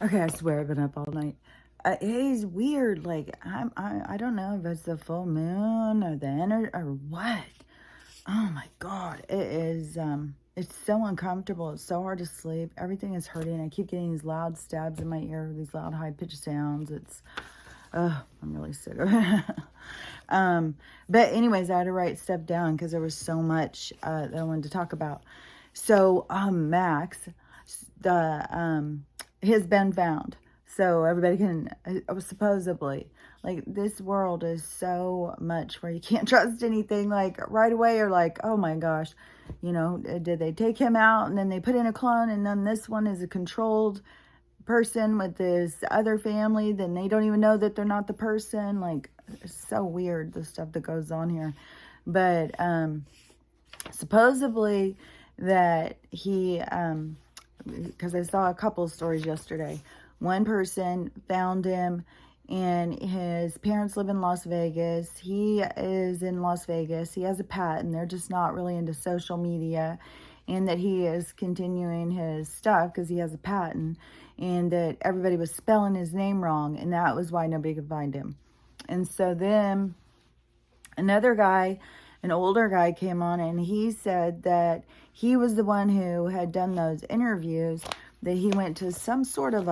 Okay, I swear I've been up all night. It is weird. Like I don't know if it's the full moon or the energy or what. Oh my god, it is. It's so uncomfortable. It's so hard to sleep. Everything is hurting. I keep getting these loud stabs in my ear, these loud high pitched sounds. I'm really sick of it. But anyways, I had to write stuff down because there was so much that I wanted to talk about. So Max, the has been found. So everybody can supposedly, like, this world is so much where you can't trust anything like right away, or like, oh my gosh, did they take him out and then they put in a clone, and then this one is a controlled person with this other family, then they don't even know that they're not the person. Like, it's so weird, the stuff that goes on here. But supposedly that he because I saw a couple of stories yesterday. One person found him, and his parents live in Las Vegas. He is in Las Vegas. He has a pet, and they're just not really into social media, and that he is continuing his stuff because he has a patent, and that everybody was spelling his name wrong, and that was why nobody could find him. And so then another guy, an older guy, came on, and he said that he was the one who had done those interviews, that he went to some sort of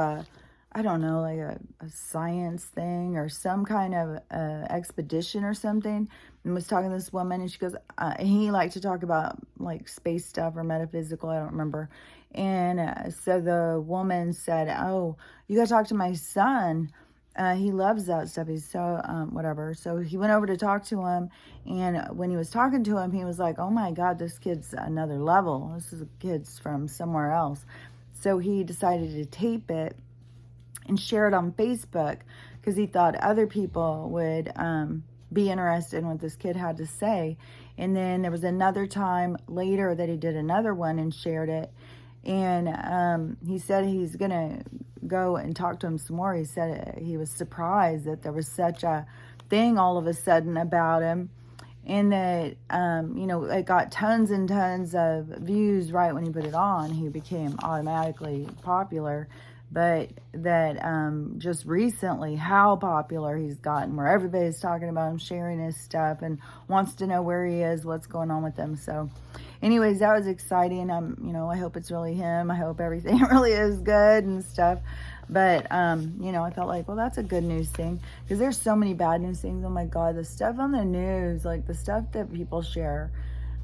I don't know, like a science thing or some kind of expedition or something, and was talking to this woman, and she goes, he liked to talk about like space stuff or metaphysical, I don't remember. And so the woman said, oh, you gotta talk to my son. He loves that stuff. He's so whatever. So he went over to talk to him, and when he was talking to him, he was like, oh my God, this kid's another level. This is a kid's from somewhere else. So he decided to tape it and share it on Facebook because he thought other people would be interested in what this kid had to say. And then there was another time later that he did another one and shared it. And he said he's going to go and talk to him some more. He said he was surprised that there was such a thing all of a sudden about him. And that, it got tons and tons of views right when he put it on. He became automatically popular. But that just recently, how popular he's gotten, where everybody's talking about him, sharing his stuff, and wants to know where he is, what's going on with him. So anyways, that was exciting. I hope it's really him. I hope everything really is good and stuff. But, I felt like, well, that's a good news thing, because there's so many bad news things. Oh my God, the stuff on the news, like the stuff that people share.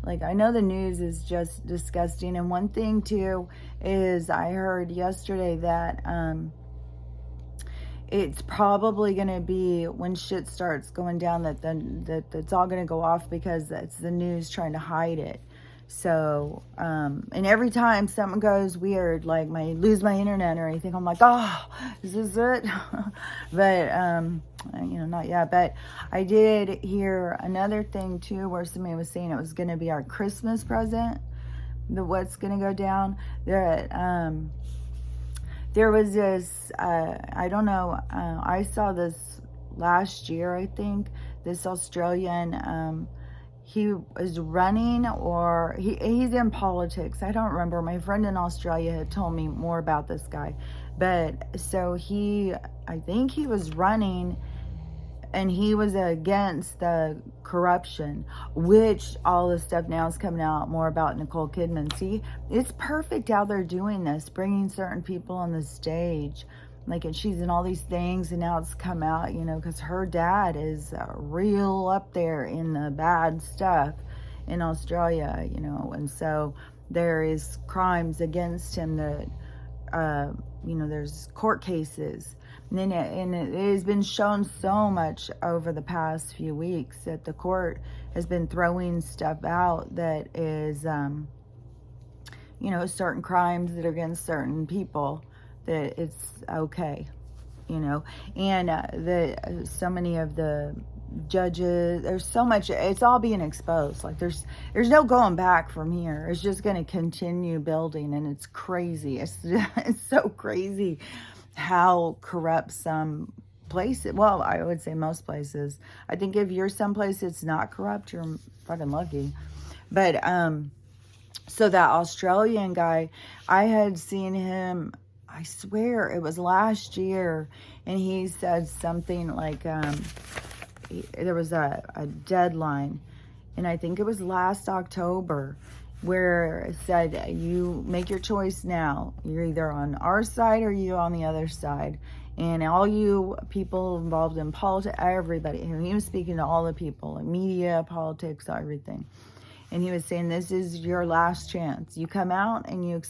Like, I know the news is just disgusting. And one thing too is I heard yesterday that it's probably going to be when shit starts going down that it's all going to go off, because it's the news trying to hide it. So, and every time something goes weird, like lose my internet or anything, I'm like, oh, is this it? But, not yet. But I did hear another thing too, where somebody was saying it was going to be our Christmas present, what's going to go down. There was this, I don't know, I saw this last year, I think, this Australian, he is running, or he's in politics. I don't remember. My friend in Australia had told me more about this guy. But so I think he was running, and he was against the corruption, which all this stuff now is coming out more about Nicole Kidman. See, it's perfect how they're doing this, bringing certain people on the stage. Like, and she's in all these things, and now it's come out, because her dad is real up there in the bad stuff in Australia, and so there is crimes against him that, there's court cases. And it has been shown so much over the past few weeks that the court has been throwing stuff out that is, certain crimes that are against certain people, that it's okay, and so many of the judges, there's so much, it's all being exposed. Like, there's no going back from here. It's just going to continue building, and it's crazy. It's so crazy how corrupt some places, well, I would say most places. I think if you're someplace it's not corrupt, you're fucking lucky. But so that Australian guy, I had seen him I swear it was last year, and he said something like, there was a deadline, and I think it was last October, where it said, you make your choice now. You're either on our side or you on the other side. And all you people involved in politics, everybody, he was speaking to all the people, like media, politics, everything. And he was saying, this is your last chance. You come out and you,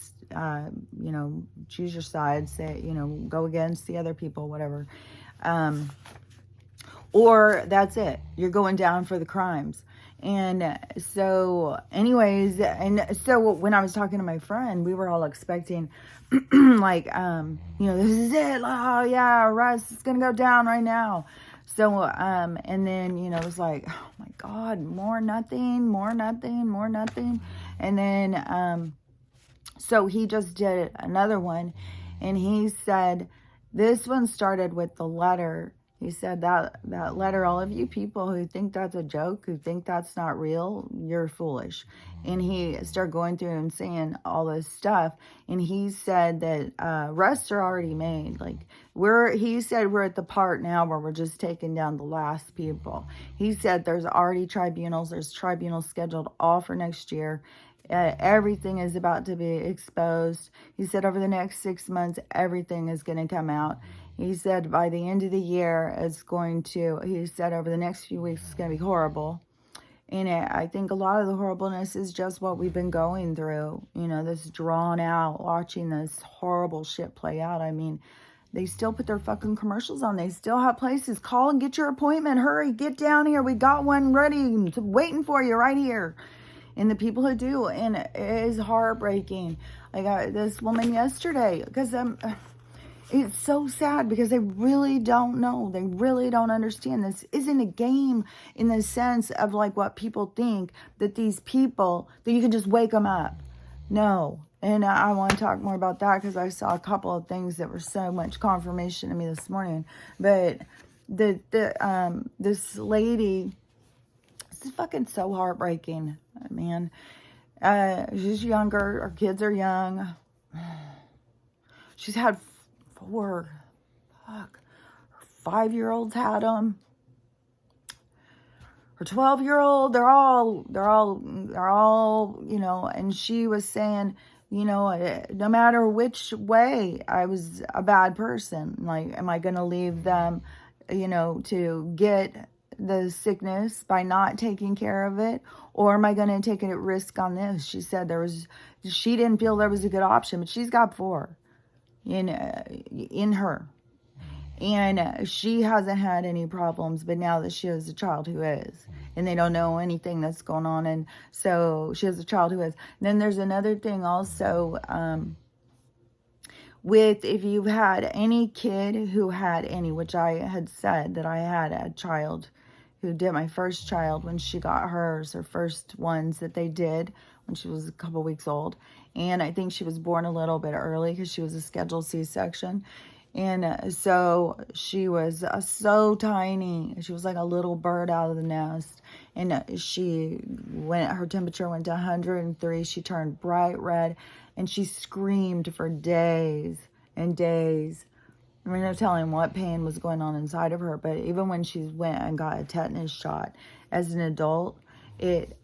choose your side, say, go against the other people, whatever. Or that's it. You're going down for the crimes. And so, anyways, and so when I was talking to my friend, we were all expecting, like, this is it. Oh, yeah, arrest. It's going to go down right now. So, and then, it was like, oh my God, more nothing. And then, so he just did another one, and he said, this one started with the letter. He said that letter, all of you people who think that's a joke, who think that's not real, you're foolish. And he started going through and saying all this stuff. And he said that arrests are already made. Like he said we're at the part now where we're just taking down the last people. He said there's already tribunals. There's tribunals scheduled all for next year. Everything is about to be exposed. He said over the next 6 months, everything is going to come out. He said by the end of the year, he said over the next few weeks, it's going to be horrible. And I think a lot of the horribleness is just what we've been going through. This drawn out, watching this horrible shit play out. I mean, they still put their fucking commercials on. They still have places. Call and get your appointment. Hurry, get down here. We got one ready, waiting for you right here. And the people who do, and it is heartbreaking. I got this woman yesterday, because it's so sad, because they really don't know. They really don't understand. This isn't a game in the sense of like what people think, that these people, that you can just wake them up. No. And I want to talk more about that, because I saw a couple of things that were so much confirmation to me this morning. But this lady, this is fucking so heartbreaking, man. She's younger. Her kids are young. She's had 4. Her 5-year-olds had them. Her 12-year-old. They're all. And she was saying, no matter which way, I was a bad person. Like, am I going to leave them, to get the sickness by not taking care of it, or am I going to take a risk on this? She said she didn't feel there was a good option, but she's got 4 in her, and she hasn't had any problems, but now that she has a child who is, and they don't know anything that's going on, and so she has a child who is. And then there's another thing also, with if you've had any kid who had any, which I had said that I had a child who did, my first child, when she got hers, her first ones that they did when she was a couple weeks old. And I think she was born a little bit early because she was a scheduled C-section. And so she was so tiny. She was like a little bird out of the nest. And her temperature went to 103. She turned bright red, and she screamed for days and days. I mean, no telling what pain was going on inside of her. But even when she went and got a tetanus shot as an adult, it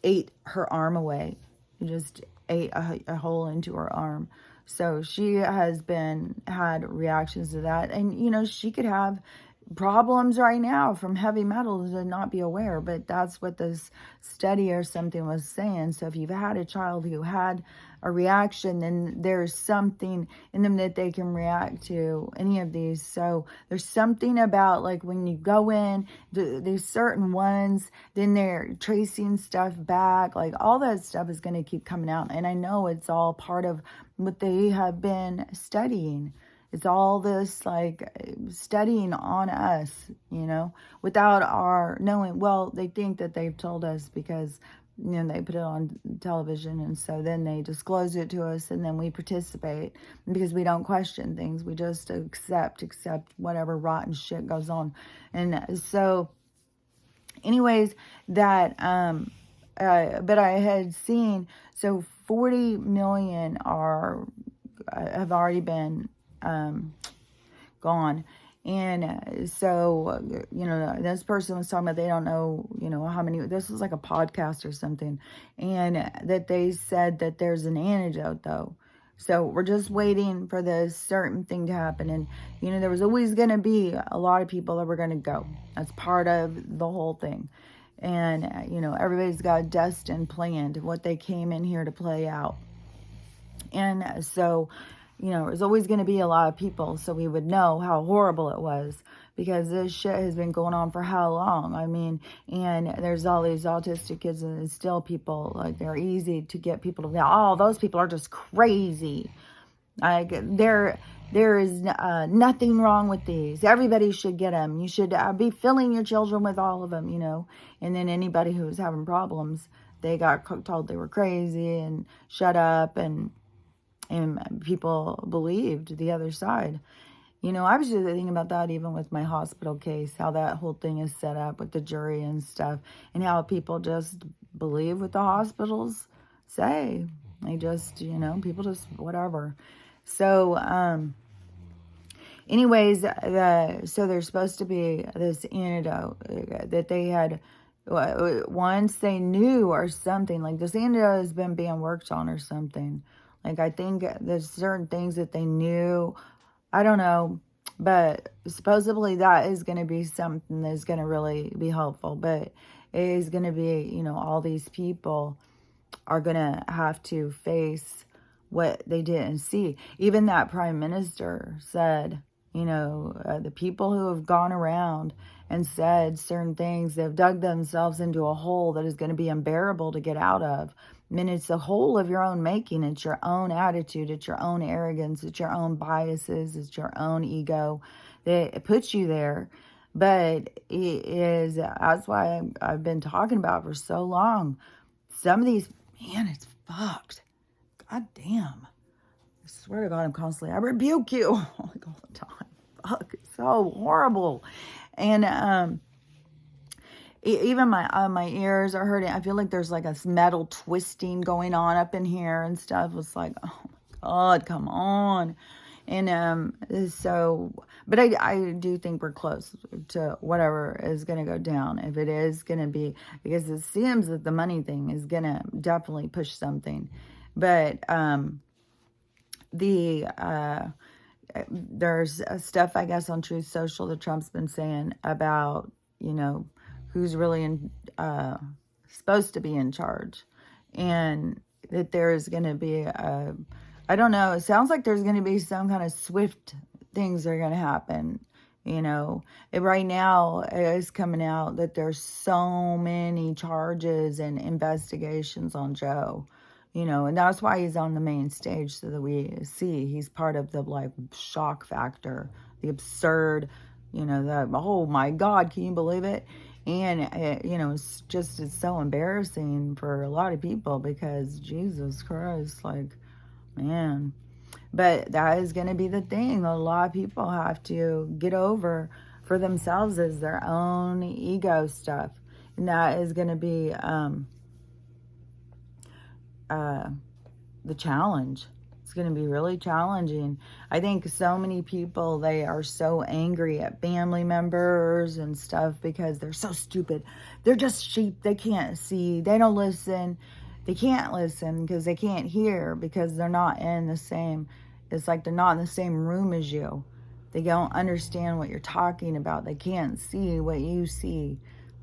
ate her arm away. It just ate a hole into her arm. So she has had reactions to that. And, she could have problems right now from heavy metals and not be aware. But that's what this study or something was saying. So if you've had a child who had a reaction, then there's something in them that they can react to any of these. So there's something about, like, when you go in, there's certain ones, then they're tracing stuff back, like all that stuff is going to keep coming out. And I know it's all part of what they have been studying. It's all this, like, studying on us, without our knowing. Well, they think that they've told us because they put it on television, and so then they disclose it to us, and then we participate because we don't question things. We just accept whatever rotten shit goes on. And so anyways, but I had seen, so 40 million are have already been gone. And so, this person was talking about they don't know, how many, this was like a podcast or something, and that they said that there's an antidote though. So we're just waiting for this certain thing to happen. And, there was always going to be a lot of people that were going to go. That's part of the whole thing. And, everybody's got a destined planned what they came in here to play out. And so, there's always going to be a lot of people, so we would know how horrible it was, because this shit has been going on for how long? I mean, and there's all these autistic kids, and it's still people, like, they're easy to get people to, oh, those people are just crazy. Like, there is nothing wrong with these. Everybody should get them. You should be filling your children with all of them, And then anybody who was having problems, they got told they were crazy and shut up, and people believed the other side. I was just thinking about that even with my hospital case, how that whole thing is set up with the jury and stuff, and how people just believe what the hospitals say. They just, people just, whatever. So, anyways, so there's supposed to be this antidote that they had, once they knew or something, like this antidote has been being worked on or something. Like, I think there's certain things that they knew. I don't know. But supposedly that is going to be something that's going to really be helpful. But it is going to be, all these people are going to have to face what they didn't see. Even that prime minister said, the people who have gone around and said certain things, they've dug themselves into a hole that is going to be unbearable to get out of. I mean, it's a hole of your own making. It's your own attitude. It's your own arrogance. It's your own biases. It's your own ego that puts you there. But it is, that's why I've been talking about for so long. Some of these, man, it's fucked. God damn. I swear to God, I'm constantly, I rebuke you. Like, all the time. Fuck, it's so horrible. And, even my ears are hurting. I feel like there's like a metal twisting going on up in here and stuff. It's like, oh my God, come on. And so, but I do think we're close to whatever is going to go down. If it is going to be, because it seems that the money thing is going to definitely push something. But there's stuff, I guess, on Truth Social that Trump's been saying about, who's really supposed to be in charge, and that there's going to be I don't know, it sounds like there's going to be some kind of swift things that are going to happen. Right now it's coming out that there's so many charges and investigations on Joe, and that's why he's on the main stage, so that we see he's part of the, like, shock factor, the absurd, that, oh my God, can you believe it? And, it's so embarrassing for a lot of people, because Jesus Christ, like, man. But that is going to be the thing a lot of people have to get over for themselves, is their own ego stuff. And that is going to be the challenge. It's going to be really challenging. I think so many people, they are so angry at family members and stuff because they're so stupid. They're just sheep. They can't see. They don't listen. They can't listen because they can't hear, because they're not in the same, it's like they're not in the same room as you. They don't understand what you're talking about. They can't see what you see.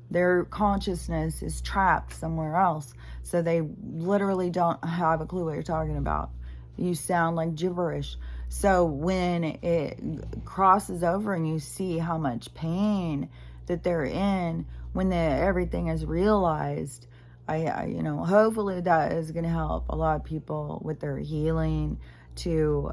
Their consciousness is trapped somewhere else. So they literally don't have a clue what you're talking about. You sound like gibberish. So when it crosses over and you see how much pain that they're in, when everything is realized, I hopefully that is going to help a lot of people with their healing to,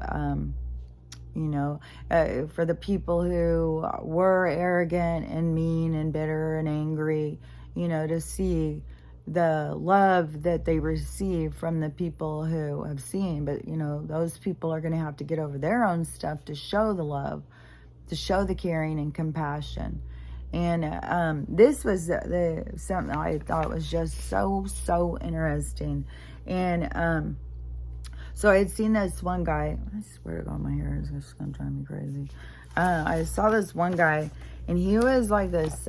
for the people who were arrogant and mean and bitter and angry, to see the love that they receive from the people who have seen. But, those people are going to have to get over their own stuff to show the love, to show the caring and compassion. And this was something I thought was just so interesting. And so So I had seen this one guy. I swear to God, my hair is just gonna drive me crazy. I saw this one guy, and he was like this.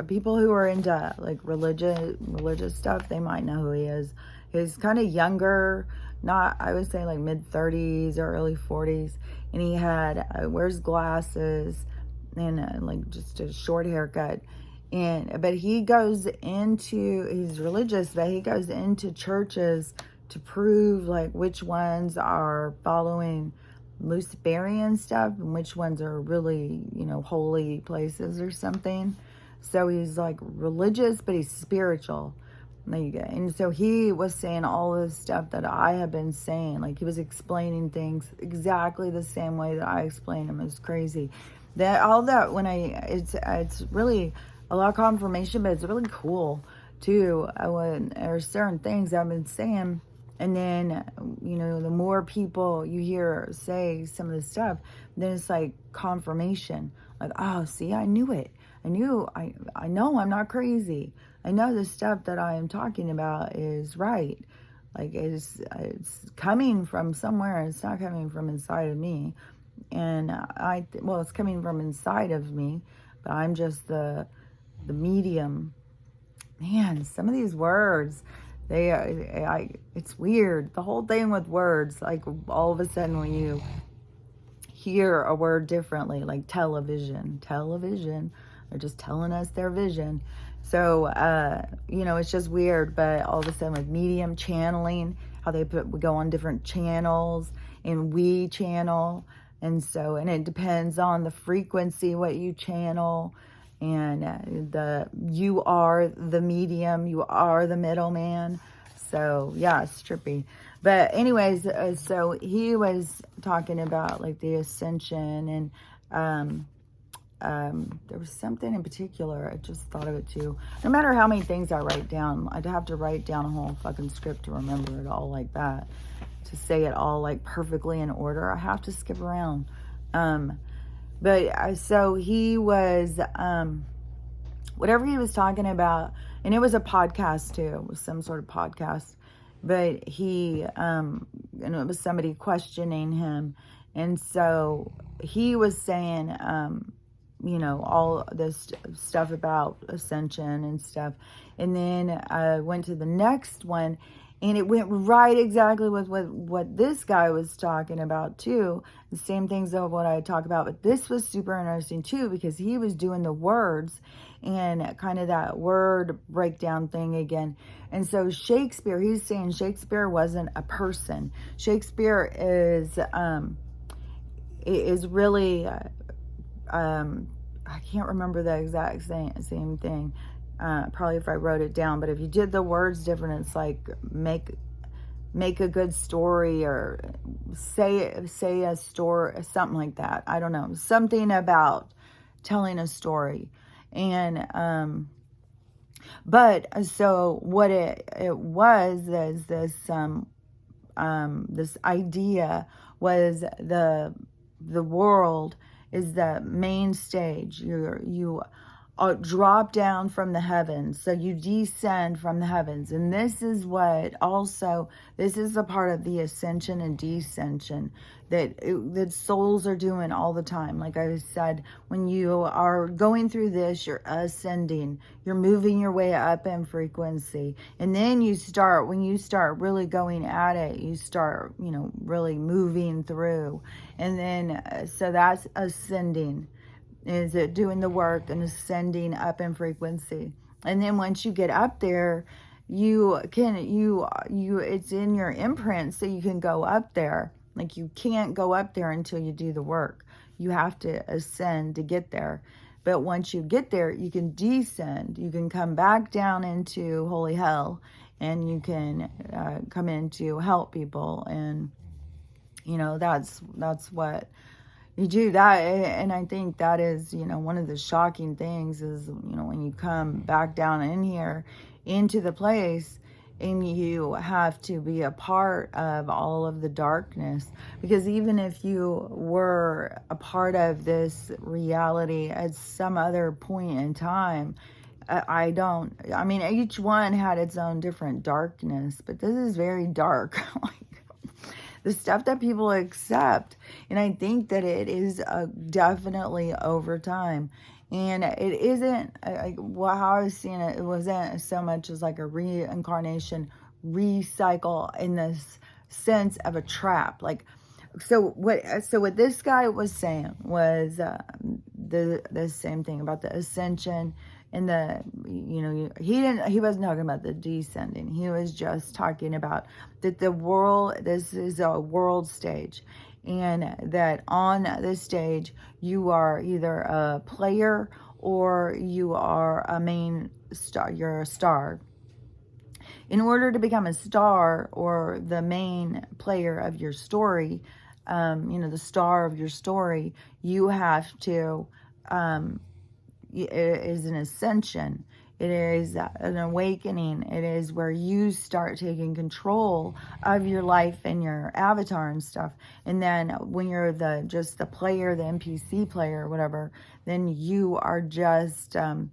People who are into like religious stuff, they might know who he is. He's kind of younger, not, I would say like mid-30s or early 40s, and he had wears glasses and like just a short haircut. And but he goes into, he's religious, but he goes into churches to prove like which ones are following Luciferian stuff and which ones are really, holy places or something. So he's like religious, but he's spiritual. And so he was saying all this stuff that I have been saying. Like he was explaining things exactly the same way that I explained them. It was crazy. That all that when it's really a lot of confirmation, but it's really cool too. When there's certain things I've been saying, and then the more people you hear say some of the stuff, then it's like confirmation. Like, oh, see, I knew it. I know I'm not crazy. I know the stuff that I am talking about is right. Like it's coming from somewhere. It's not coming from inside of me. And it's coming from inside of me, but I'm just the medium. Man, some of these words, it's weird. The whole thing with words, like all of a sudden when you hear a word differently, like television, they're just telling us their vision. So, it's just weird, but all of a sudden with medium channeling, how we go on different channels, and we channel. And it depends on the frequency, what you channel, and you are the medium, you are the middleman. So yeah, it's trippy. But anyways, so he was talking about like the ascension, and there was something in particular, I just thought of it too. No matter how many things I write down, I'd have to write down a whole fucking script to remember it all like that, to say it all like perfectly in order. I have to skip around. So he was, whatever he was talking about, and it was a podcast too, it was some sort of podcast, but he, and it was somebody questioning him, and so he was saying, all this stuff about ascension and stuff. And then I went to the next one, and it went right exactly with what this guy was talking about too. The same things of what I talk about, but this was super interesting too, because he was doing the words and kind of that word breakdown thing again. And so Shakespeare, he's saying Shakespeare wasn't a person. Shakespeare is really, I can't remember the exact same thing. Probably if I wrote it down, but if you did the words different, it's like make a good story, or say a story, something like that. I don't know, something about telling a story. And but so what it was is this idea was the world is the main stage. You drop down from the heavens, so you descend from the heavens. And this is a part of the ascension and descension that souls are doing all the time. Like I said, when you are going through this, you're ascending, you're moving your way up in frequency. And then when you start really going at it, you start, really moving through. And then, so that's ascending. Is it doing the work and ascending up in frequency? And then once you get up there, it's in your imprint, so you can go up there. Like you can't go up there until you do the work. You have to ascend to get there. But once you get there, you can descend. You can come back down into holy hell, and you can come in to help people. And that's what you do. That, and I think that is, one of the shocking things is, when you come back down in here into the place, and you have to be a part of all of the darkness. Because even if you were a part of this reality at some other point in time, I don't, I mean, each one had its own different darkness, but this is very dark. Like the stuff that people accept. And I think that it is definitely over time. And it isn't, well, how I was seeing it, it wasn't so much as like a reincarnation, recycle in this sense of a trap. Like, so what this guy was saying was the same thing about the ascension and the, he wasn't talking about the descending. He was just talking about that the world, this is a world stage, and that on this stage you are either a player or you are a main star. You're a star. In order to become a star or the main player of your story, the star of your story, you have to, it is an ascension. It is an awakening. It is where you start taking control of your life and your avatar and stuff. And then when you're just the player, the NPC player or whatever, then you are just, a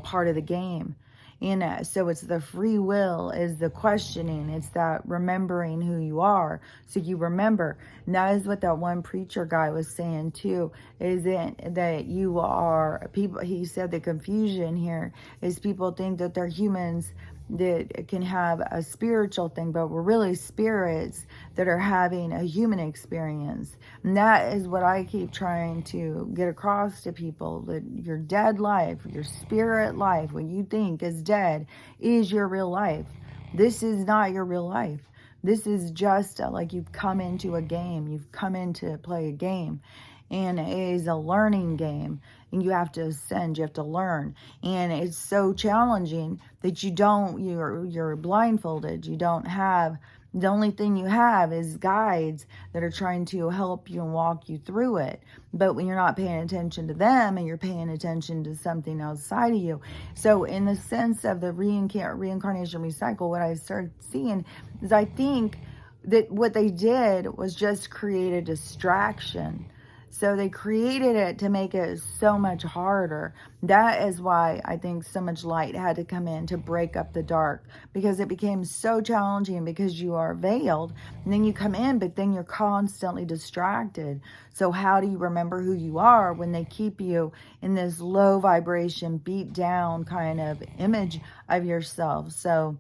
part of the game. And so it's the free will is the questioning. It's that remembering who you are. So you remember. And that is what that one preacher guy was saying too, is that you are people. He said the confusion here is people think that they're humans that can have a spiritual thing, but we're really spirits that are having a human experience. And that is what I keep trying to get across to people, that your dead life, your spirit life, what you think is dead, is your real life. This is not your real life. This is just like you've come into a game. You've come in to play a game. And it is a learning game. And you have to ascend. You have to learn. And it's so challenging that you're blindfolded. You don't have, the only thing you have is guides that are trying to help you and walk you through it. But when you're not paying attention to them and you're paying attention to something outside of you. So in the sense of the reincarnation recycle, what I started seeing is I think that what they did was just create a distraction. So they created it to make it so much harder. That is why I think so much light had to come in to break up the dark, because it became so challenging because you are veiled. And then you come in, but then you're constantly distracted. So how do you remember who you are when they keep you in this low vibration, beat down kind of image of yourself? So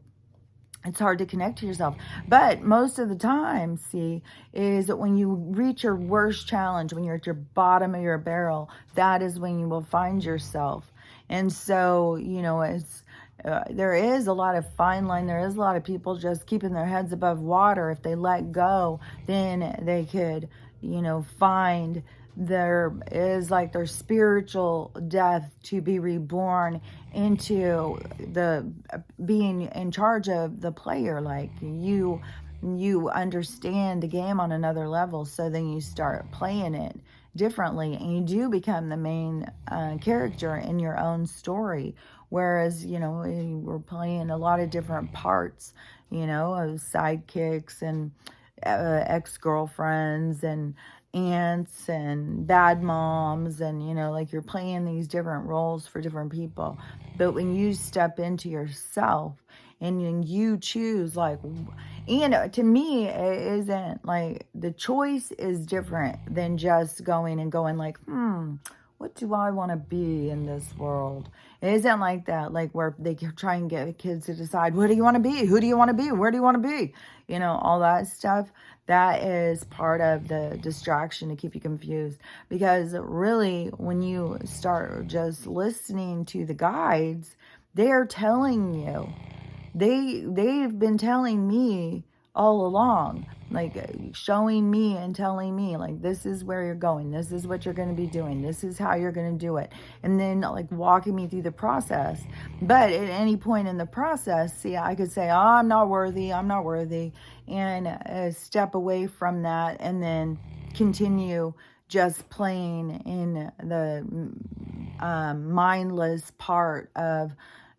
it's hard to connect to yourself. But most of the time, is that when you reach your worst challenge, when you're at your bottom of your barrel, that is when you will find yourself. And so, it's there is a lot of fine line. There is a lot of people just keeping their heads above water. If they let go, then they could, find there is like their spiritual death to be reborn into the being in charge of the player. Like you understand the game on another level, so then you start playing it differently and you do become the main character in your own story. Whereas we're playing a lot of different parts, of sidekicks and ex-girlfriends and aunts and bad moms, and like you're playing these different roles for different people. But when you step into yourself and then you choose, like, to me it isn't like the choice is different than just going like, what do I want to be in this world? It isn't like that, like where they try and get kids to decide, what do you want to be? Who do you want to be? Where do you want to be? All that stuff. That is part of the distraction to keep you confused. Because really, when you start just listening to the guides, they're telling you, they've been telling me all along, like showing me and telling me, like, this is where you're going, this is what you're going to be doing, this is how you're going to do it, and then like walking me through the process. But at any point in the process, I could say, oh, I'm not worthy, and step away from that and then continue just playing in the mindless part of,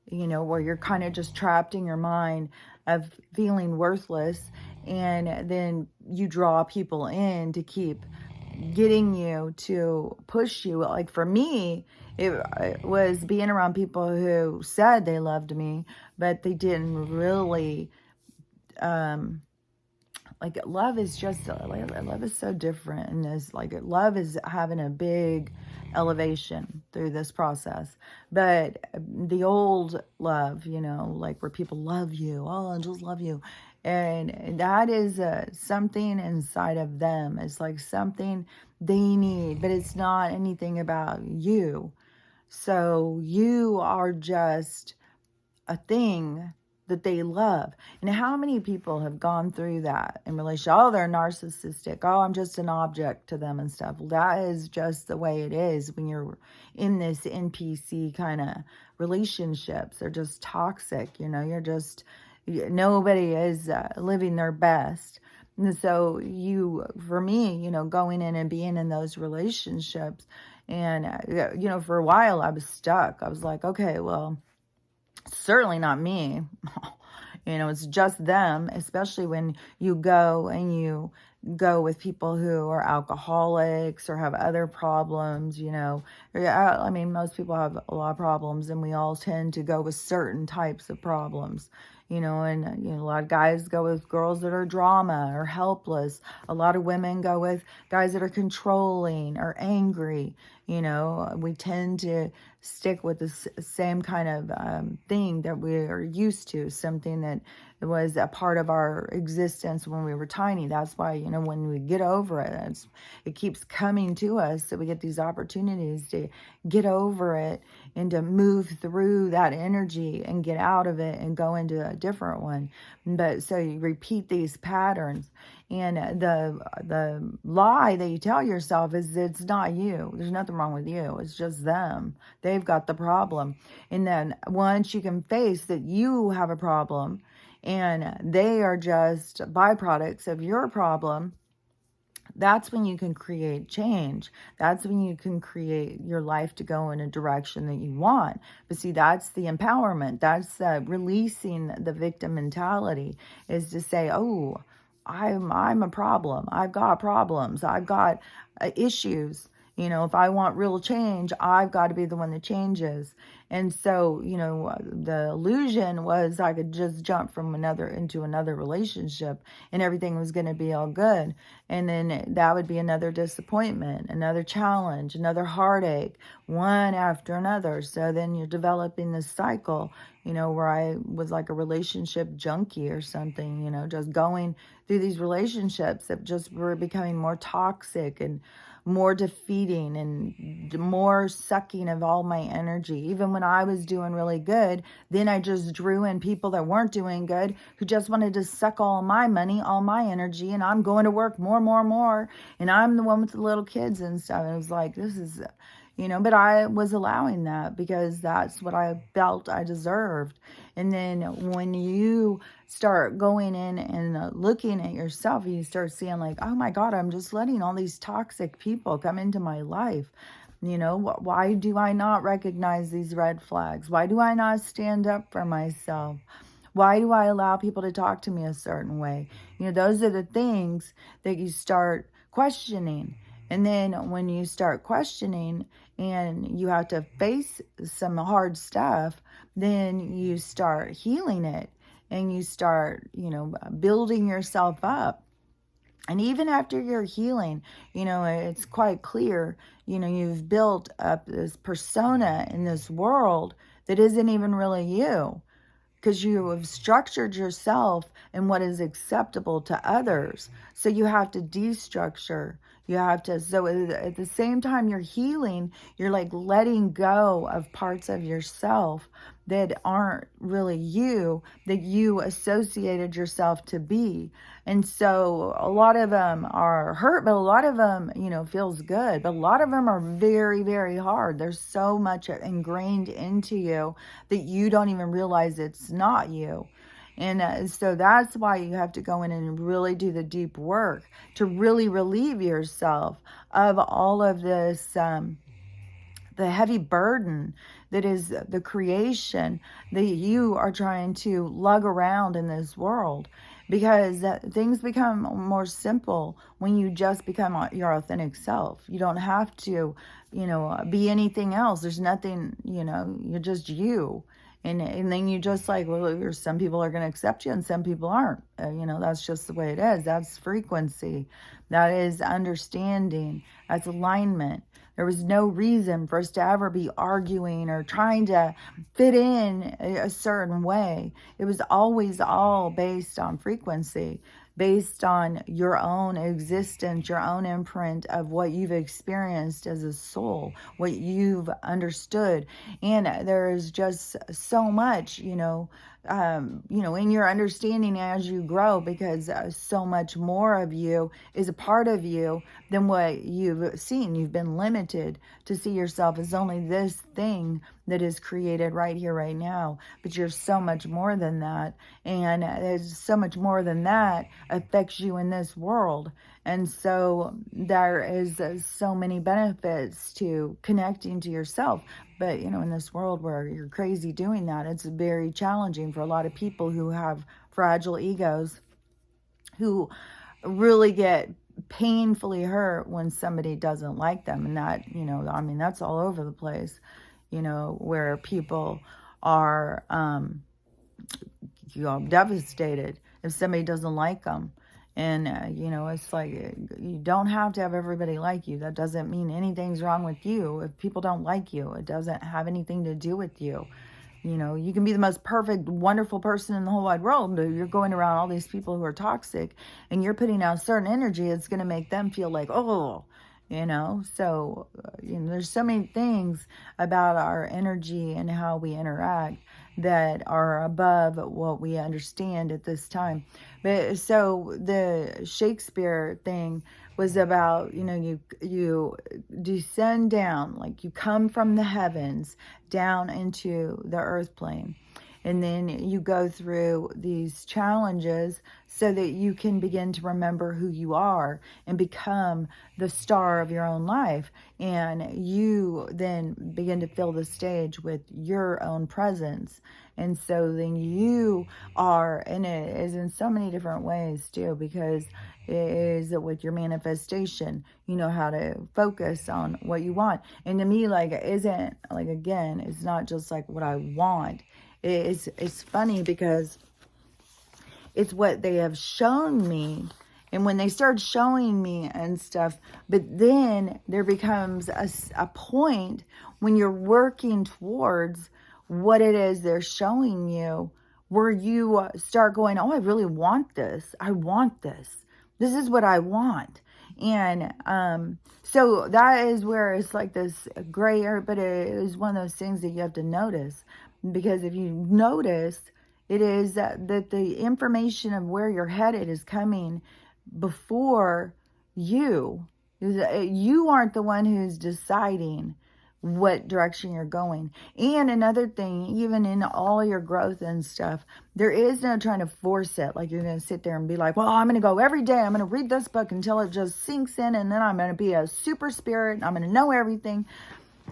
where you're kind of just trapped in your mind of feeling worthless. And then you draw people in to keep getting you to push you. Like for me, it was being around people who said they loved me, but they didn't really, like love is just, love is so different. And is like, love is having a big elevation through this process. But the old love, like where people love you, oh, I just love you. And that is something inside of them. It's like something they need, but it's not anything about you. So you are just a thing that they love. And how many people have gone through that in relation? Oh, they're narcissistic. Oh, I'm just an object to them and stuff. Well, that is just the way it is when you're in this NPC kind of relationships. They're just toxic. You're just, nobody is living their best. And so for me, going in and being in those relationships, and, for a while I was stuck. I was like, okay, well, certainly not me. It's just them, especially when you go with people who are alcoholics or have other problems. I mean, most people have a lot of problems, and we all tend to go with certain types of problems. And a lot of guys go with girls that are drama or helpless. A lot of women go with guys that are controlling or angry. We tend to stick with the same kind of thing that we are used to, something that was a part of our existence when we were tiny. That's why, when we get over it, it keeps coming to us. So we get these opportunities to get over it and to move through that energy and get out of it and go into a different one. But so you repeat these patterns. And the lie that you tell yourself is it's not you. There's nothing wrong with you. It's just them. They've got the problem. And then once you can face that you have a problem and they are just byproducts of your problem, that's when you can create change. That's when you can create your life to go in a direction that you want. But see, that's the empowerment. That's releasing the victim mentality, is to say, oh, I'm a problem. I've got problems. I've got issues. If I want real change, I've got to be the one that changes. And so, the illusion was I could just jump from into another relationship and everything was going to be all good. And then that would be another disappointment, another challenge, another heartache, one after another. So then you're developing this cycle, where I was like a relationship junkie or something, just going through these relationships that just were becoming more toxic and more defeating and more sucking of all my energy. Even when I was doing really good, then I just drew in people that weren't doing good, who just wanted to suck all my money, all my energy, and I'm going to work more, and I'm the one with the little kids and stuff. And it was like, this is, but I was allowing that because that's what I felt I deserved. And then when you start going in and looking at yourself, you start seeing like, oh my God, I'm just letting all these toxic people come into my life. Why do I not recognize these red flags? Why do I not stand up for myself? Why do I allow people to talk to me a certain way? Those are the things that you start questioning. And then when you start questioning and you have to face some hard stuff, then you start healing it and you start, building yourself up. And even after your healing, it's quite clear, you've built up this persona in this world that isn't even really you, because you have structured yourself in what is acceptable to others. So you have to destructure. So at the same time you're healing, you're like letting go of parts of yourself that aren't really you, that you associated yourself to be. And so a lot of them are hurt, but a lot of them, feels good. But a lot of them are very, very hard. There's so much ingrained into you that you don't even realize it's not you. And so that's why you have to go in and really do the deep work to really relieve yourself of all of this, the heavy burden that is the creation that you are trying to lug around in this world. because things become more simple when you just become your authentic self. You don't have to, be anything else. There's nothing, you're just you. And then you just like, well, some people are going to accept you and some people aren't. That's just the way it is. That's frequency. That is understanding. That's alignment. There was no reason for us to ever be arguing or trying to fit in a certain way. It was always all based on frequency, based on your own existence, your own imprint of what you've experienced as a soul, what you've understood. And there is just so much, in your understanding as you grow, because so much more of you is a part of you than what you've seen. You've been limited to see yourself as only this thing that is created right here, right now. But you're so much more than that. And there's so much more than that affects you in this world. And so there is so many benefits to connecting to yourself. But, in this world where you're crazy doing that, it's very challenging for a lot of people who have fragile egos, who really get painfully hurt when somebody doesn't like them. And that, that's all over the place, where people are, devastated if somebody doesn't like them. And, it's like, you don't have to have everybody like you. That doesn't mean anything's wrong with you. If people don't like you, it doesn't have anything to do with you. You can be the most perfect, wonderful person in the whole wide world, but you're going around all these people who are toxic and you're putting out certain energy, it's going to make them feel like, oh, so, there's so many things about our energy and how we interact that are above what we understand at this time. But so the Shakespeare thing was about, you descend down, like you come from the heavens down into the earth plane. And then you go through these challenges so that you can begin to remember who you are and become the star of your own life. And you then begin to fill the stage with your own presence. And so then you are, and it is in so many different ways too, because it is with your manifestation, you know how to focus on what you want. And to me, like, again, it's not just like what I want. It's funny because it's what they have shown me. And when they start showing me and stuff, but then there becomes a point when you're working towards what it is they're showing you, where you start going, oh, I really want this. I want this. This is what I want. And so that is where it's like this gray area, but it is one of those things that you have to notice. Because if you notice, it is that the information of where you're headed is coming before you. You aren't the one who's deciding what direction you're going. And another thing, even in all your growth and stuff, there is no trying to force it. Like you're going to sit there and be like, well, I'm going to go every day. I'm going to read this book until it just sinks in. And then I'm going to be a super spirit. And I'm going to know everything.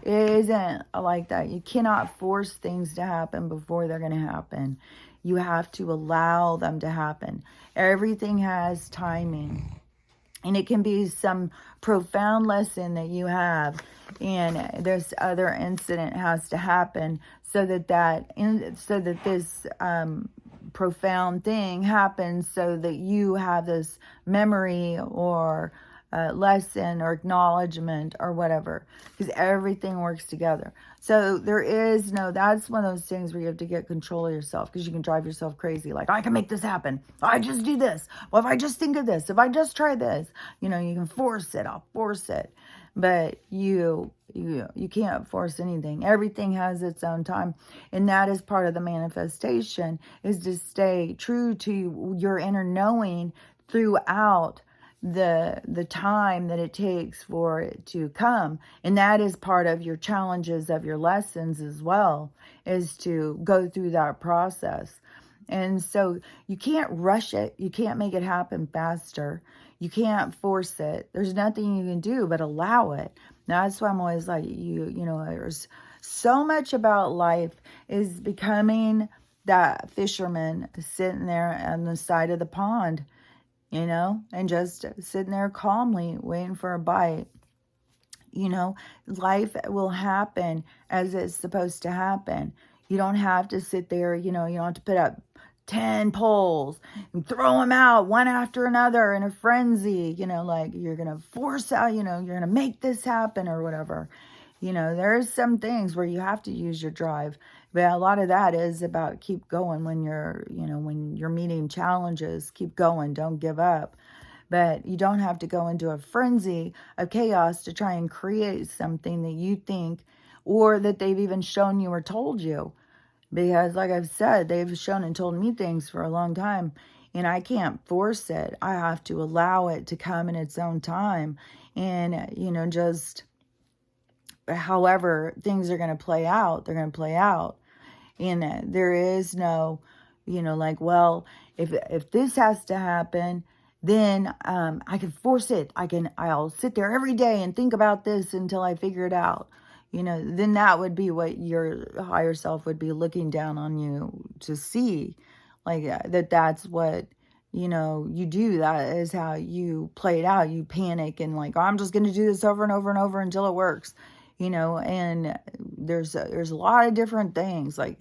It isn't like that. You cannot force things to happen before they're going to happen. You have to allow them to happen. Everything has timing. And it can be some profound lesson that you have. And this other incident has to happen so that this profound thing happens, so that you have this memory or lesson or acknowledgement or whatever, because everything works together. So that's one of those things where you have to get control of yourself, because you can drive yourself crazy. Like, I can make this happen. I just do this. Well, if I just think of this, if I just try this, you can force it. I'll force it. But you can't force anything. Everything has its own time. And that is part of the manifestation, is to stay true to your inner knowing throughout the time that it takes for it to come. And that is part of your challenges, of your lessons as well, is to go through that process. And so you can't rush it. You can't make it happen faster. You can't force it. There's nothing you can do but allow it. Now, that's why I'm always like, there's so much about life is becoming that fisherman sitting there on the side of the pond, and just sitting there calmly waiting for a bite. Life will happen as it's supposed to happen. You don't have to sit there, you don't have to put up 10 poles and throw them out one after another in a frenzy, like you're going to force out, you're going to make this happen or whatever. There's some things where you have to use your drive, but a lot of that is about keep going when you're meeting challenges, keep going, don't give up. But you don't have to go into a frenzy of chaos to try and create something that you think, or that they've even shown you or told you. Because like I've said, they've shown and told me things for a long time, and I can't force it. I have to allow it to come in its own time. And, just however things are going to play out, they're going to play out. And there is no, like, well, if this has to happen, then I can force it. I'll sit there every day and think about this until I figure it out. Then that would be what your higher self would be looking down on you to see. Like that's what, you do. That is how you play it out. You panic and like, oh, I'm just going to do this over and over and over until it works. And there's a lot of different things. Like,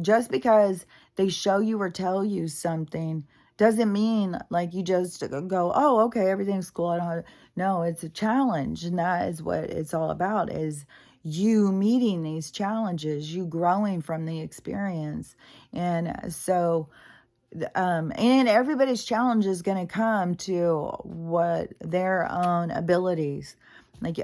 just because they show you or tell you something doesn't mean like you just go, oh, okay, everything's cool. I don't have. No, it's a challenge. And that is what it's all about, is you meeting these challenges, you growing from the experience. And so, and everybody's challenge is going to come to what their own abilities. Like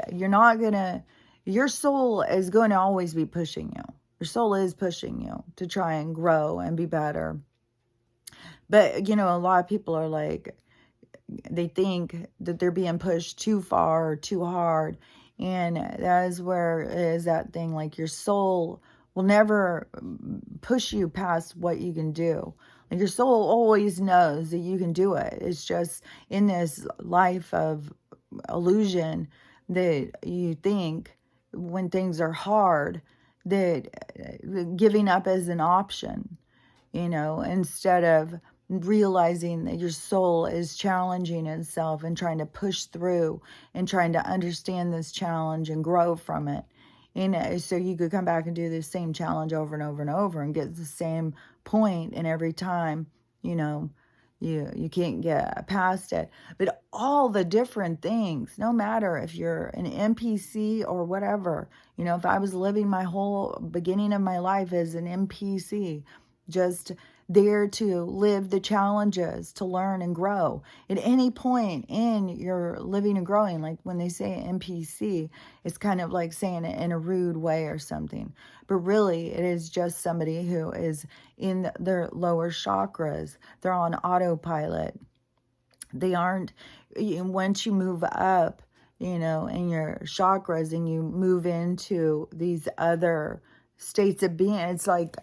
your soul is going to always be pushing you. Your soul is pushing you to try and grow and be better. But, a lot of people are like, they think that they're being pushed too far or too hard. And that is where it is that thing, like your soul will never push you past what you can do. Like your soul always knows that you can do it. It's just in this life of illusion that you think when things are hard, that giving up is an option, instead of realizing that your soul is challenging itself and trying to push through and trying to understand this challenge and grow from it. So you could come back and do the same challenge over and over and over and get the same point, and every time, you can't get past it. But all the different things, no matter if you're an NPC or whatever, if I was living my whole beginning of my life as an NPC, just there to live the challenges, to learn and grow. At any point in your living and growing, like when they say NPC, it's kind of like saying it in a rude way or something. But really, it is just somebody who is in their lower chakras. They're on autopilot. They aren't, once you move up, in your chakras and you move into these other states of being, it's like,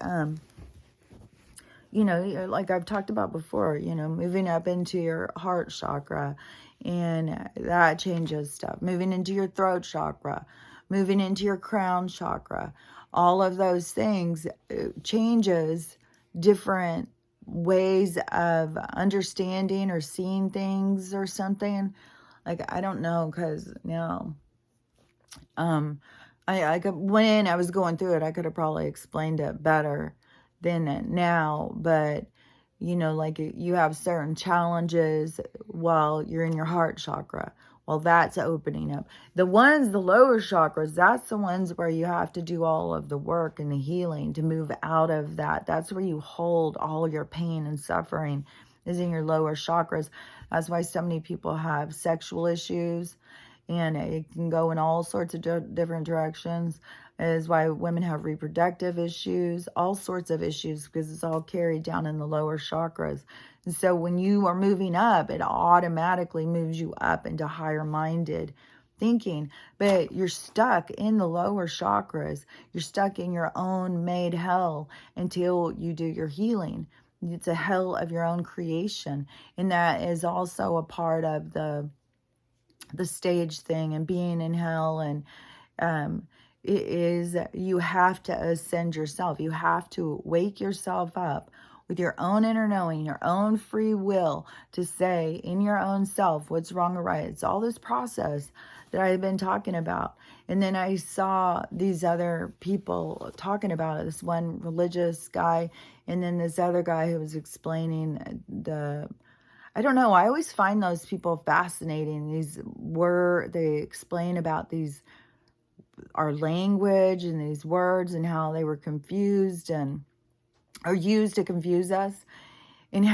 like I've talked about before, moving up into your heart chakra, and that changes stuff. Moving into your throat chakra, moving into your crown chakra, all of those things changes different ways of understanding or seeing things or something. Like, I don't know, because, I could, when I was going through it, I could have probably explained it better than now, but like you have certain challenges while you're in your heart chakra. Well, that's opening up. The lower chakras, that's the ones where you have to do all of the work and the healing to move out of that. That's where you hold all your pain and suffering, is in your lower chakras. That's why so many people have sexual issues, and it can go in all sorts of different directions. Is why women have reproductive issues, all sorts of issues, because it's all carried down in the lower chakras. And so when you are moving up, it automatically moves you up into higher minded thinking. But you're stuck in the lower chakras. You're stuck in your own made hell until you do your healing. It's a hell of your own creation. And that is also a part of the stage thing and being in hell. And is you have to ascend yourself. You have to wake yourself up with your own inner knowing, your own free will to say in your own self what's wrong or right. It's all this process that I've been talking about. And then I saw these other people talking about it, this one religious guy, and then this other guy who was explaining I don't know, I always find those people fascinating. They explain about our language and these words and how they were confused and are used to confuse us, and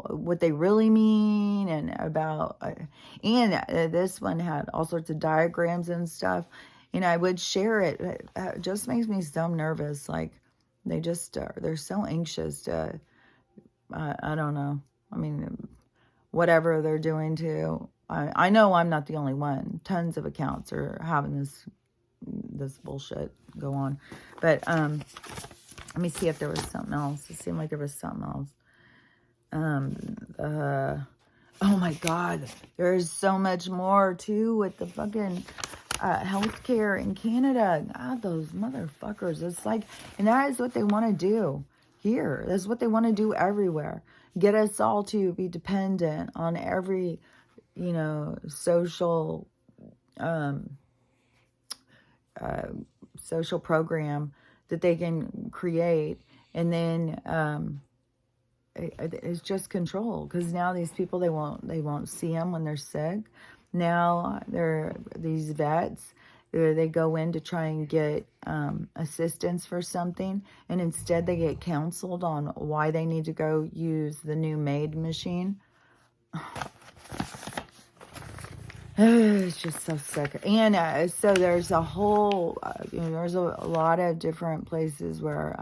what they really mean, and about this one had all sorts of diagrams and stuff, and I would share it. It just makes me so nervous. Like they're so anxious to I don't know, I mean, whatever they're doing to I know I'm not the only one. Tons of accounts are having this bullshit go on. But let me see if there was something else. It seemed like there was something else. Oh my God, there's so much more too with the fucking healthcare in Canada. God, those motherfuckers. It's like, and that is what they want to do here. That's what they want to do everywhere. Get us all to be dependent on every, social program that they can create, and then it's just control. Because now these people, they won't see them when they're sick. Now these vets, they go in to try and get assistance for something, and instead they get counseled on why they need to go use the new MAID machine. It's just so sick. And so there's a whole, there's a lot of different places where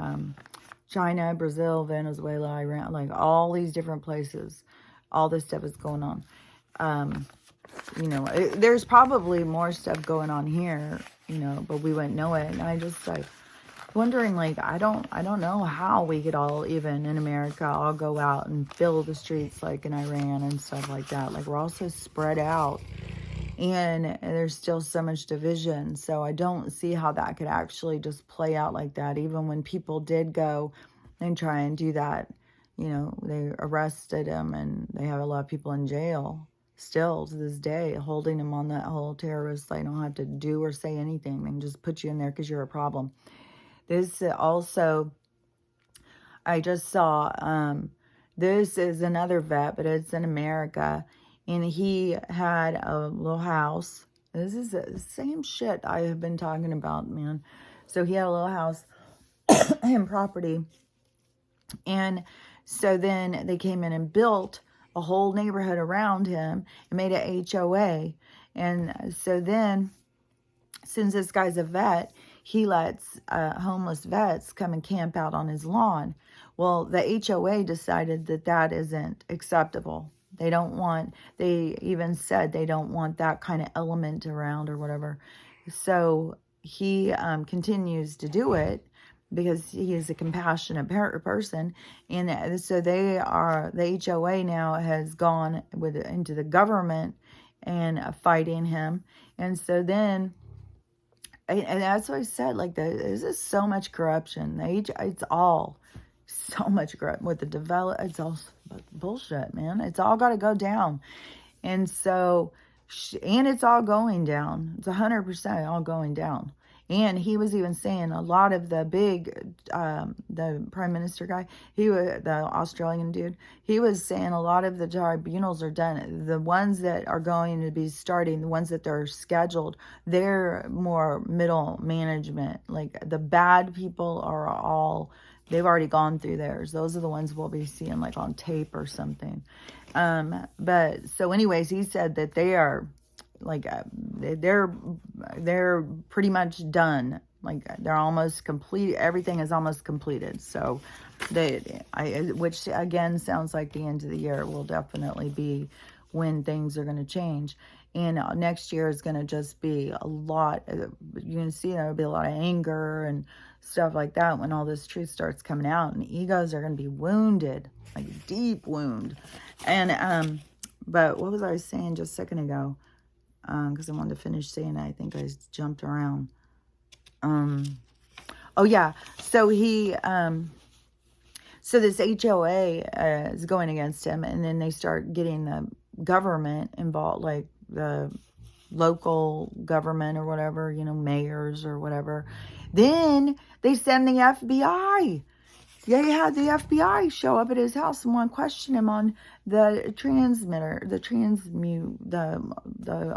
China, Brazil, Venezuela, Iran, like all these different places, all this stuff is going on. There's probably more stuff going on here, but we wouldn't know it. And I just like wondering, like, I don't know how we could all, even in America, all go out and fill the streets like in Iran and stuff like that. Like, we're all so spread out, and there's still so much division. So I don't see how that could actually just play out like that. Even when people did go and try and do that, they arrested him, and they have a lot of people in jail still to this day, holding them on that whole terrorist. They don't have to do or say anything. They can just put you in there because you're a problem. This also, I just saw, this is another vet, but it's in America, and he had a little house. This is the same shit I have been talking about, man. So he had a little house and property, and so then they came in and built a whole neighborhood around him and made a HOA. And so then, since this guy's a vet, he lets homeless vets come and camp out on his lawn. Well, the HOA decided that isn't acceptable. They even said they don't want that kind of element around or whatever. So he continues to do it because he is a compassionate person. And so the HOA now has gone into the government and fighting him. And so then, and that's what I said, like, there's just so much corruption. It's all so much corruption with the it's all bullshit, man. It's all got to go down. And so, and it's all going down. It's 100% all going down. And he was even saying a lot of the the prime minister guy, the Australian dude, he was saying a lot of the tribunals are done. The ones that are going to be starting, the ones that they're scheduled, they're more middle management. Like, the bad people they've already gone through theirs. Those are the ones we'll be seeing, like, on tape or something. But so anyways, he said that they are, like, they're pretty much done. Like, they're almost complete. Everything is almost completed. So which again sounds like the end of the year will definitely be when things are going to change. And next year is going to just be a lot. You're going to see there'll be a lot of anger and stuff like that when all this truth starts coming out, and egos are going to be wounded, like deep wound. And but what was I saying just a second ago? Because I wanted to finish saying it. I think I jumped around. Oh yeah. So so this HOA is going against him, and then they start getting the government involved, like the local government or whatever, mayors or whatever. Then they send the FBI. They had the FBI show up at his house and want to question him on the transmitter, the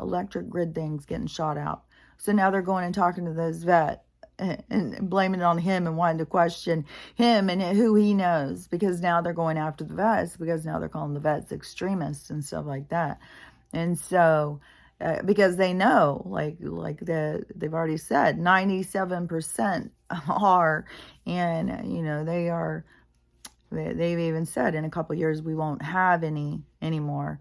electric grid things getting shot out. So now they're going and talking to this vet and blaming it on him and wanting to question him and who he knows, because now they're going after the vets, because now they're calling the vets extremists and stuff like that. And so because they know, they've already said 97% are, and they've even said in a couple of years we won't have any anymore.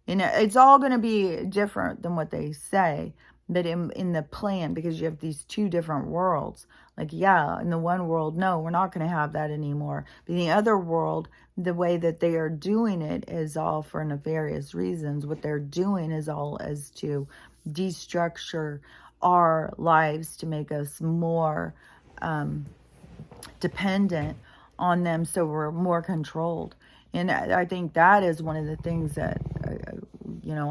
And it's all going to be different than what they say, but in the plan, because you have these two different worlds. Like, yeah, in the one world, no, we're not going to have that anymore. But in the other world, the way that they are doing it is all for nefarious reasons. What they're doing is all as to destructure our lives, to make us more dependent on them, so we're more controlled. And I think that is one of the things that,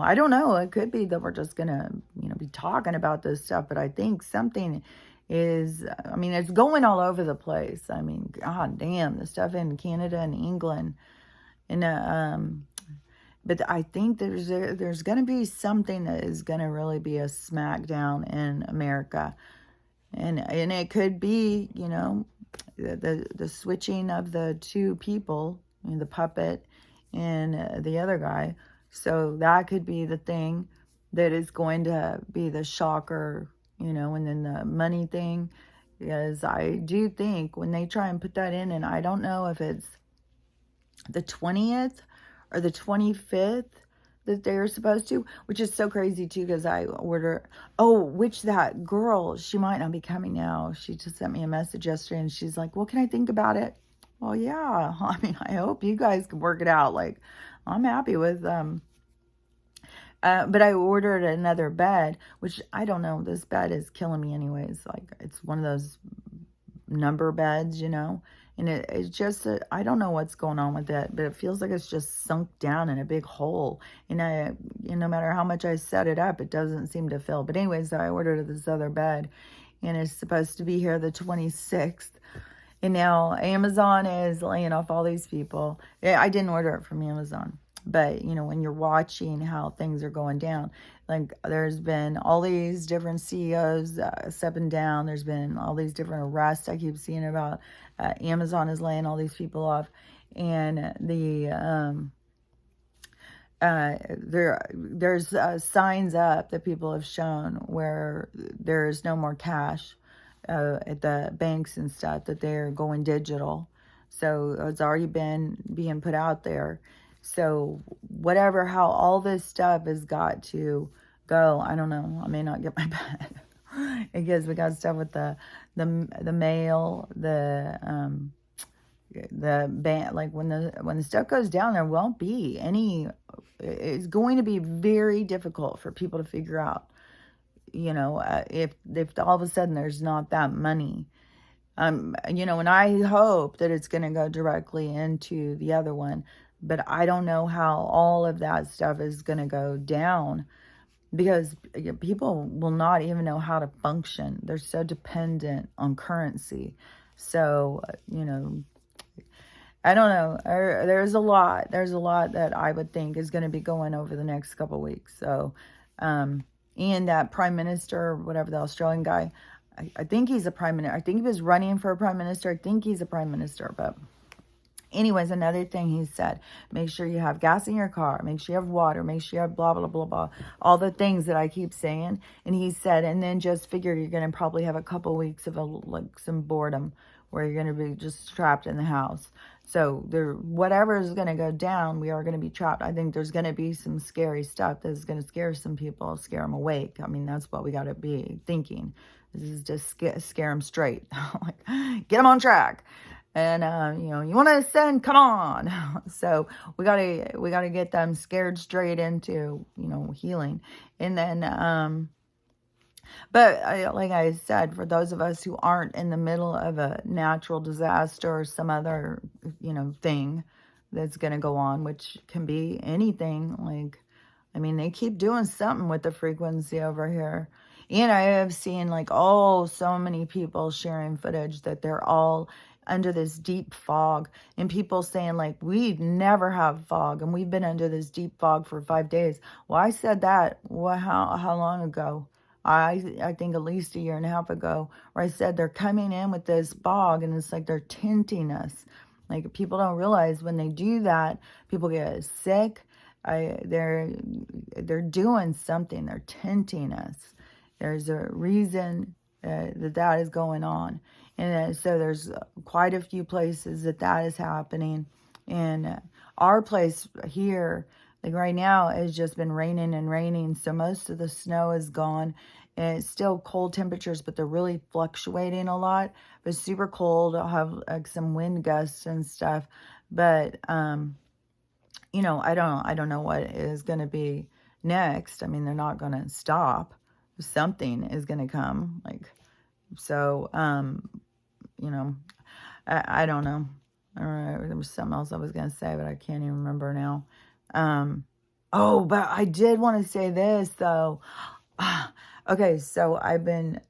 I don't know, it could be that we're just going to, be talking about this stuff, but I think something is, it's going all over the place. God damn, the stuff in Canada and England. And, but I think there's going to be something that is going to really be a smackdown in America. And it could be, the switching of the two people, the puppet and the other guy. So that could be the thing that is going to be the shocker, and then the money thing. Because I do think when they try and put that in, and I don't know if it's the 20th or the 25th that they're supposed to, which is so crazy too, because which that girl, she might not be coming now. She just sent me a message yesterday and she's like, well, can I think about it? Well, yeah, I hope you guys can work it out. Like, I'm happy with, but I ordered another bed, which I don't know, this bed is killing me anyways. Like, it's one of those number beds, and it's just, I don't know what's going on with it, but it feels like it's just sunk down in a big hole. And no matter how much I set it up, it doesn't seem to fill. But anyways, so I ordered this other bed, and it's supposed to be here the 26th. And now Amazon is laying off all these people. I didn't order it from Amazon. But, when you're watching how things are going down, like, there's been all these different CEOs stepping down. There's been all these different arrests I keep seeing about. Amazon is laying all these people off. And there's signs up that people have shown where there's no more cash at the banks and stuff, that they're going digital. So it's already been being put out there. So how all this stuff has got to go, I don't know. I may not get my bed because we got stuff with the mail, the ban. Like, when the stuff goes down, there won't be any. It's going to be very difficult for people to figure out, if all of a sudden there's not that money. And I hope that it's going to go directly into the other one. But I don't know how all of that stuff is going to go down, because people will not even know how to function. They're so dependent on currency. So, I don't know. There's a lot that I would think is going to be going over the next couple of weeks. So, and that prime minister, whatever, the Australian guy, I think he's a prime minister. I think he was running for a prime minister. I think he's a prime minister, but anyways, another thing he said, make sure you have gas in your car, make sure you have water, make sure you have blah, blah, blah, blah, all the things that I keep saying. And he said, and then just figure you're going to probably have a couple weeks of some boredom, where you're going to be just trapped in the house. So whatever is going to go down, we are going to be trapped. I think there's going to be some scary stuff that's going to scare some people, scare them awake. That's what we got to be thinking. This is just scare them straight. Get them on track. And, you want to ascend, come on. So we gotta get them scared straight into, healing. And then, But like I said, for those of us who aren't in the middle of a natural disaster or some other, thing that's going to go on, which can be anything. Like, I mean, they keep doing something with the frequency over here. And I have seen like, oh, so many people sharing footage that they're all under this deep fog, and people saying like, we never have fog and we've been under this deep fog for 5 days. Well, I said that, well, how long ago? I think at least a year and a half ago, where I said they're coming in with this fog and it's like they're tinting us. Like, people don't realize when they do that, people get sick. They're doing something. They're tinting us. There's a reason that is going on, and so there's quite a few places that is happening. And our place here, like right now, it's just been raining and raining, so most of the snow is gone. And it's still cold temperatures, but they're really fluctuating a lot. But it's super cold. I'll have like some wind gusts and stuff. But I don't know what is going to be next. I mean, they're not going to stop. Something is going to come. Like, so, I don't know. I don't know. There was something else I was going to say, but I can't even remember now. But I did want to say this, though. Okay, so I've been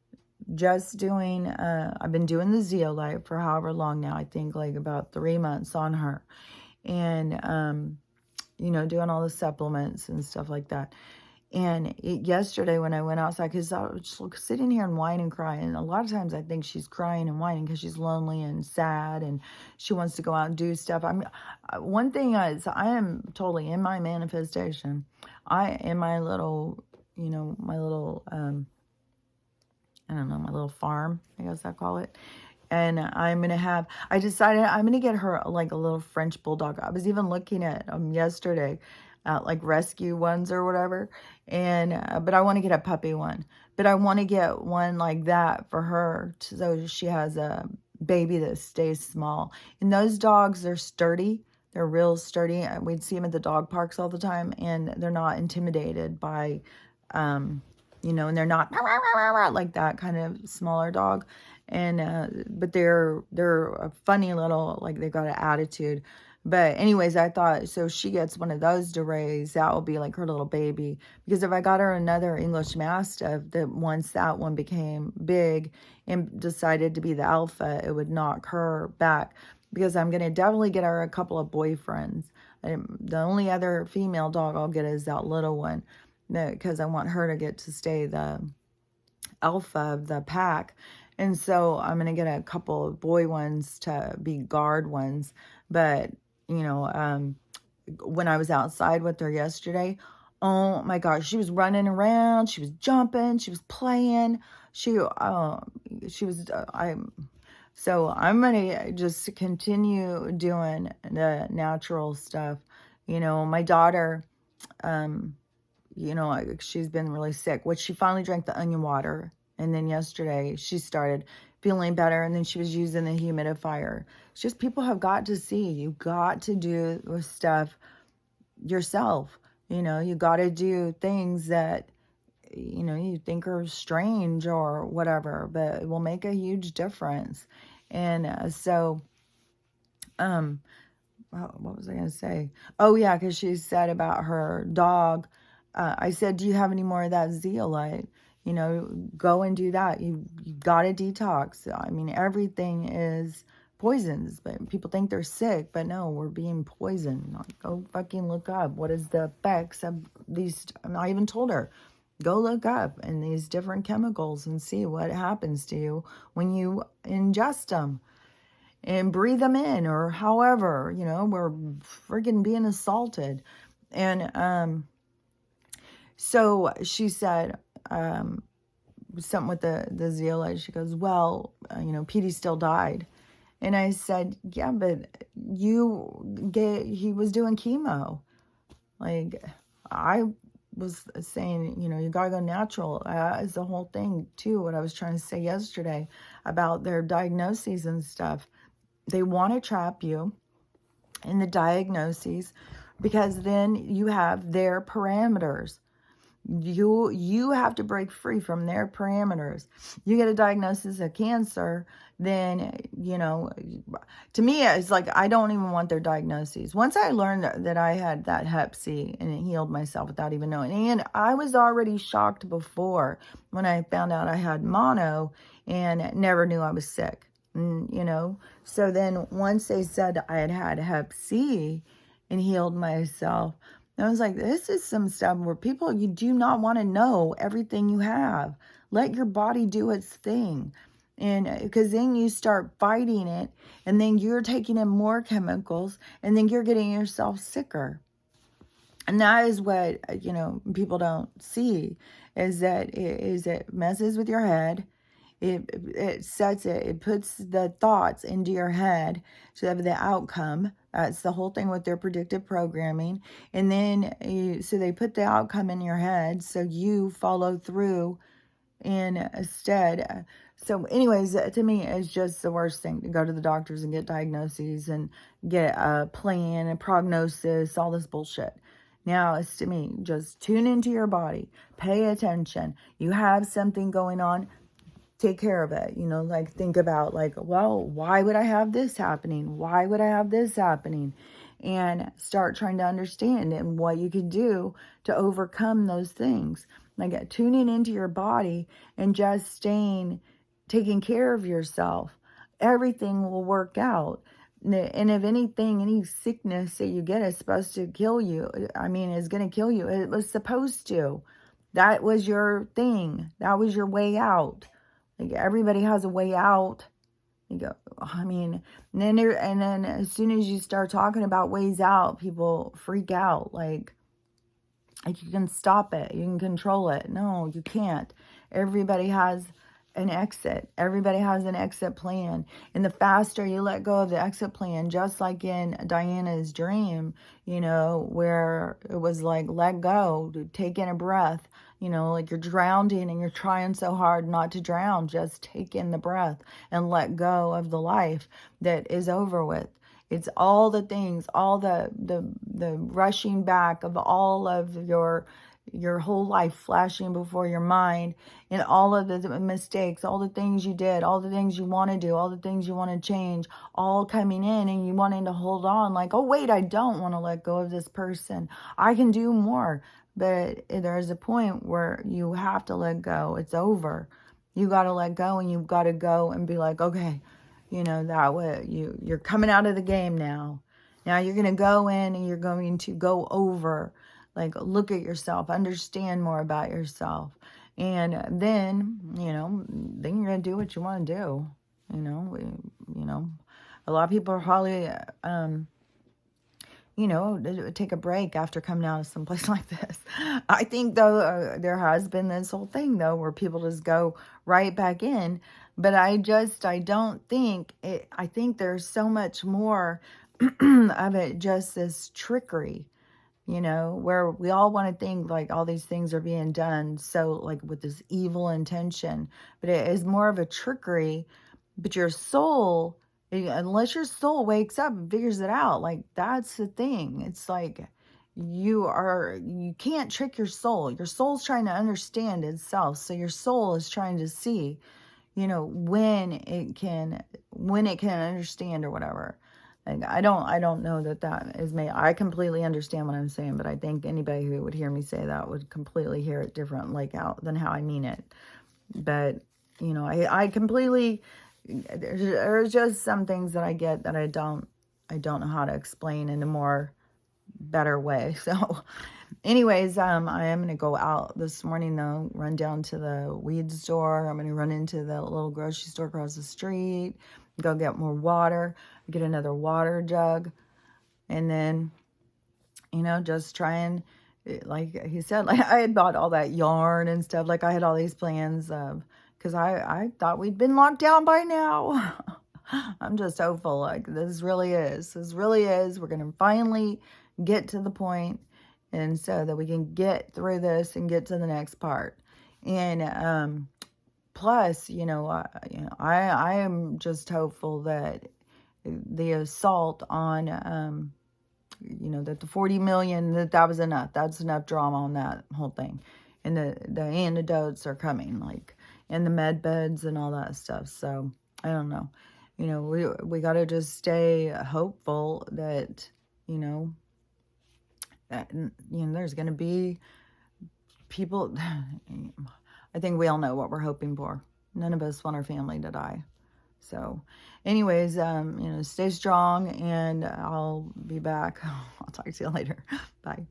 doing the zeolite for however long now. I think like about 3 months on her. And, doing all the supplements and stuff like that. And yesterday when I went outside, because I was just sitting here and whining and crying. And a lot of times I think she's crying and whining because she's lonely and sad and she wants to go out and do stuff. I mean, one thing is, I am totally in my manifestation. In my little, my little, I don't know, my little farm, I guess I call it. And I decided I'm going to get her like a little French bulldog. I was even looking at yesterday, like rescue ones or whatever. But I want to get a puppy one. But I want to get one like that for her, so she has a baby that stays small. And those dogs are sturdy. They're real sturdy. We'd see them at the dog parks all the time, and they're not intimidated by, and they're not like that kind of smaller dog. And but they're a funny little, like, they've got an attitude. But anyways, I thought, so she gets one of those to raise, that will be like her little baby. Because if I got her another English Mastiff, that once that one became big and decided to be the alpha, it would knock her back. Because I'm going to definitely get her a couple of boyfriends. The only other female dog I'll get is that little one, because I want her to get to stay the alpha of the pack. And so I'm going to get a couple of boy ones to be guard ones. But, when I was outside with her yesterday, oh my gosh, she was running around, she was jumping, she was playing. So I'm going to just continue doing the natural stuff. My daughter, she's been really sick, which she finally drank the onion water. And then yesterday she started feeling better, and then she was using the humidifier. It's just, people have got to see, you got to do stuff yourself. You got to do things that, you think are strange or whatever, but it will make a huge difference. And what was I going to say? Oh, yeah, because she said about her dog. I said, do you have any more of that zeolite? Go and do that. You got to detox. I mean, everything is poisons, but people think they're sick, but no, we're being poisoned. Go fucking look up what is the effects of these. I even told her, go look up and these different chemicals and see what happens to you when you ingest them and breathe them in, or however, we're friggin' being assaulted. And so she said something with the zeolite. She goes, well, Petey still died. And I said, yeah, but he was doing chemo. Like, I was saying, you gotta go natural. Is the whole thing too, what I was trying to say yesterday about their diagnoses and stuff. They want to trap you in the diagnoses, because then you have their parameters. You have to break free from their parameters. You get a diagnosis of cancer, then, to me, it's like, I don't even want their diagnoses. Once I learned that I had that hep C and it healed myself without even knowing, and I was already shocked before when I found out I had mono and never knew I was sick. So then once they said I had hep C and healed myself, and I was like, this is some stuff where people, you do not want to know everything you have. Let your body do its thing. And because then you start fighting it, and then you're taking in more chemicals, and then you're getting yourself sicker. And that is what, people don't see, is that it messes with your head. It puts the thoughts into your head so that the outcome, that's the whole thing with their predictive programming. And then so they put the outcome in your head so you follow through instead. So anyways, to me, it's just the worst thing to go to the doctors and get diagnoses and get a plan and prognosis, all this bullshit. Now, it's to me, just tune into your body, pay attention. You have something going on, take care of it. Like, think about, like, well, why would I have this happening? Why would I have this happening? And start trying to understand and what you can do to overcome those things. Like, tuning into your body and just taking care of yourself. Everything will work out. And if anything, any sickness that you get is supposed to kill you, is going to kill you. It was supposed to. That was your thing. That was your way out. Like, everybody has a way out. You go, and then as soon as you start talking about ways out, people freak out. Like you can stop it, you can control it. No, you can't. Everybody has an exit. Everybody has an exit plan. And the faster you let go of the exit plan, just like in Diana's dream, where it was like, let go, take in a breath, like you're drowning and you're trying so hard not to drown. Just take in the breath and let go of the life that is over with. It's all the things, all the rushing back of all of your whole life flashing before your mind, and all of the mistakes, all the things you did, all the things you want to do, all the things you want to change, all coming in, and you wanting to hold on like, oh wait, I don't want to let go of this person. I can do more. But there's a point where you have to let go. It's over. You got to let go, and you've got to go and be like, okay, that way you're coming out of the game now. Now you're going to go in and you're going to go over, like, look at yourself, understand more about yourself. And then, then you're going to do what you want to do. A lot of people are probably, take a break after coming out of someplace like this. I think, though, there has been this whole thing, though, where people just go right back in. But I don't think it. I think there's so much more of it, just this trickery, where we all want to think like all these things are being done, so like with this evil intention. But it is more of a trickery. But your soul, unless your soul wakes up and figures it out, like, that's the thing. It's like you can't trick your soul. Your soul's trying to understand itself. So your soul is trying to see, when it can understand or whatever. Like, I don't know that is me. I completely understand what I'm saying, but I think anybody who would hear me say that would completely hear it different, like, out than how I mean it. But I completely, there's just some things that I get that I don't know how to explain in a more better way. So anyways, I am going to go out this morning, though, run down to the weed store. I'm going to run into the little grocery store across the street, go get more water, get another water jug, and then, just try and, like he said, like, I had bought all that yarn and stuff. Like, I had all these plans of, because I thought we'd been locked down by now. I'm just hopeful, like, this really is. We're going to finally get to the point, and so that we can get through this and get to the next part. And plus, I am just hopeful that the assault on, that the 40 million, that was enough. That's enough drama on that whole thing. and the antidotes are coming, like, and the med beds and all that stuff. So I don't know. You know, we got to just stay hopeful that, you know, there's going to be people. I think we all know what we're hoping for. None of us want our family to die. So anyways, stay strong, and I'll be back. I'll talk to you later. Bye.